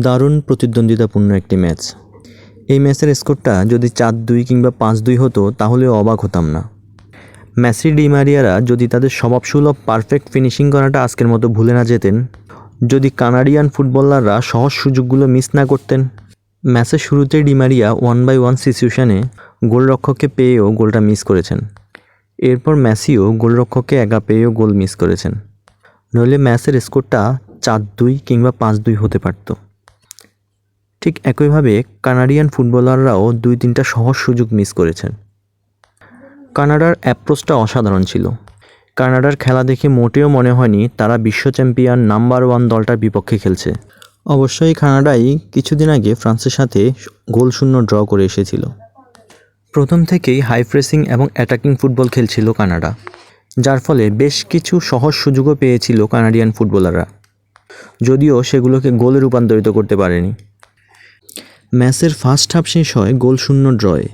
দারুণ প্রতিদ্বন্দ্বিতাপূর্ণ একটি ম্যাচ। এই ম্যাচের স্কোরটা যদি 4-2 কিংবা 5-2 হতো তাহলেও অবাক হতাম না। মেসি ডি মারিয়ারা যদি তাদের স্বভাবসুলভ পারফেক্ট ফিনিশিং করাটা আজকের মতো ভুলে না যেতেন, যদি কানাডিয়ান ফুটবলাররা সহজ সুযোগগুলো মিস না করতেন। ম্যাচের শুরুতেই ডি মারিয়া 1-1 সিচুয়েশনে গোলরক্ষককে পেয়েও গোলটা মিস করেছেন। এরপর মেসিও গোলরক্ষককে একা পেয়েও গোল মিস করেছেন। নইলে ম্যাচের স্কোরটা 4-2 কিংবা 5-2 হতে পারত। ঠিক একইভাবে কানাডিয়ান ফুটবলাররাও 2-3টা সহজ সুযোগ মিস করেছেন। কানাডার অ্যাপ্রোচটা অসাধারণ ছিল। কানাডার খেলা দেখে মোটেও মনে হয়নি তারা বিশ্ব চ্যাম্পিয়ন নাম্বার 1 দলটার বিপক্ষে খেলছে। অবশ্যই কানাডাই কিছুদিন আগে ফ্রান্সের সাথে গোলশূন্য ড্র করে এসেছিল। প্রথম থেকেই হাই প্রেসিং এবং অ্যাটাকিং ফুটবল খেলছিল কানাডা, যার ফলে বেশ কিছু সহজ সুযোগও পেয়েছিল কানাডিয়ান ফুটবলাররা, যদিও সেগুলোকে গোলে রূপান্তরিত করতে পারেনি। ম্যাচের ফার্স্ট হাফ শেষ হয় গোলশূন্য ড্রয়ে।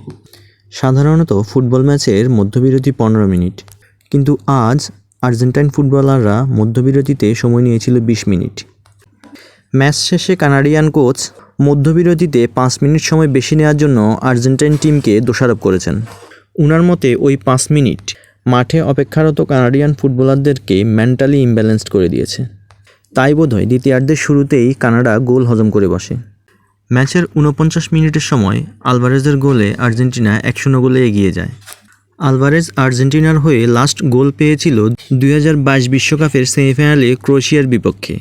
সাধারণত ফুটবল ম্যাচের মধ্যবিরতি 15 মিনিট, কিন্তু আজ আর্জেন্টাইন ফুটবলাররা মধ্যবিরতিতে সময় নিয়েছিল 20 মিনিট। ম্যাচ শেষে কানাডিয়ান কোচ মধ্যবিরতিতে 5 মিনিট সময় বেশি নেওয়ার জন্য আর্জেন্টাইন টিমকে দোষারোপ করেছেন। উনার মতে ওই 5 মিনিট মাঠে অপেক্ষারত কানাডিয়ান ফুটবলারদেরকে মেন্টালি ইমব্যালেন্সড করে দিয়েছে। তাই বোধহয় দ্বিতীয়ার্ধের শুরুতেই কানাডা গোল হজম করে বসে। ম্যাচের 49 মিনিটের সময় আলভারেজের গোলে আর্জেন্টিনা 1-0 গোলে এগিয়ে যায়। আলভারেজ আর্জেন্টিনার হয়ে লাস্ট গোল পেয়েছিল 2022 বিশ্বকাপের সেমিফাইনালে ক্রোয়েশিয়ার বিপক্ষে।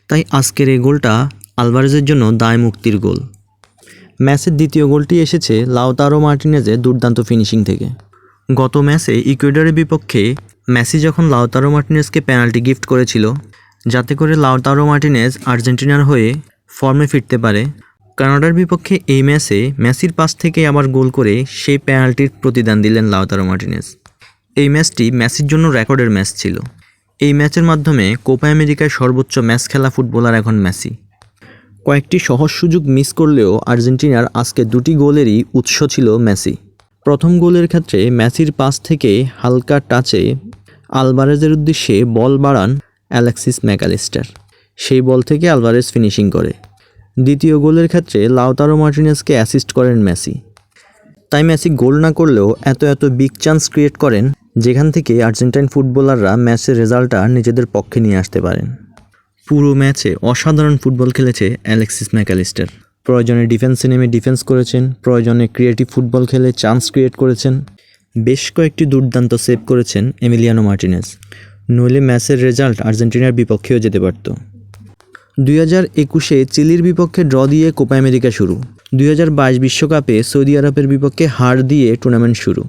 তাই আজকের এই গোলটা আলভারেজের জন্য দায় মুক্তির গোল। ম্যাচের দ্বিতীয় গোলটি এসেছে লাউতারো মার্টিনেজের দুর্দান্ত ফিনিশিং থেকে। গত ম্যাচে ইকুয়েডরের বিপক্ষে মেসি যখন লাউতারো মার্টিনেজকে পেনাল্টি গিফট করেছিল, যাতে করে লাউতারো মার্টিনেজ আর্জেন্টিনার হয়ে ফর্মে ফিরতে পারে, কানাডার বিপক্ষে এই ম্যাচে মেসির পাস থেকে আবার গোল করে সেই পেনাল্টির প্রতিদান দিলেন লাউতারো মার্টিনেজ। এই ম্যাচটি মেসির জন্য রেকর্ডের ম্যাচ ছিল। এই ম্যাচের মাধ্যমে কোপা আমেরিকায় সর্বোচ্চ ম্যাচ খেলা ফুটবলার এখন মেসি। কয়েকটি সহজ সুযোগ মিস করলেও আর্জেন্টিনার আজকে 2টি গোলেরই উৎস ছিল মেসি। প্রথম গোলের ক্ষেত্রে মেসির পাস থেকে হালকা টাচে আলভারেজের উদ্দেশ্যে বল বাড়ান অ্যালেক্সিস ম্যাকঅ্যালিস্টার। সেই বল থেকে আলভারেজ ফিনিশিং করে। দ্বিতীয় গোলের ক্ষেত্রে লাউতারো মার্টিনেজকে অ্যাসিস্ট করেন মেসি। তাই মেসি গোল না করলেও এত বিগ চান্স ক্রিয়েট করেন, যেখান থেকে আর্জেন্টাইন ফুটবলাররা ম্যাচের রেজাল্টটা নিজেদের পক্ষে নিয়ে আসতে পারেন। পুরো ম্যাচে অসাধারণ ফুটবল খেলেছে অ্যালেক্সিস ম্যাকঅ্যালিস্টার। প্রয়োজনে ডিফেন্সে নেমে ডিফেন্স করেছেন, প্রয়োজনে ক্রিয়েটিভ ফুটবল খেলে চান্স ক্রিয়েট করেছেন, বেশ কয়েকটি দুর্দান্ত সেভ করেছেন এমিলিয়ানো মার্টিনেজ। নইলে ম্যাচের রেজাল্ট আর্জেন্টিনার বিপক্ষেও যেতে পারত। 2021-এ চিলির বিপক্ষে ড্র দিয়ে কোপা আমেরিকা শুরু। 2022 বিশ্বকাপে সৌদি আরবের বিপক্ষে হার দিয়ে টুর্নামেন্ট শুরু।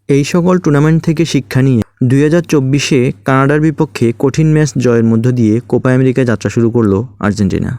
এই সকল টুর্নামেন্ট থেকে শিক্ষা নিয়ে 2024-এ কানাডার বিপক্ষে কঠিন ম্যাচ জয়ের মধ্য দিয়ে কোপা আমেরিকায় যাত্রা শুরু করলো আর্জেন্টিনা।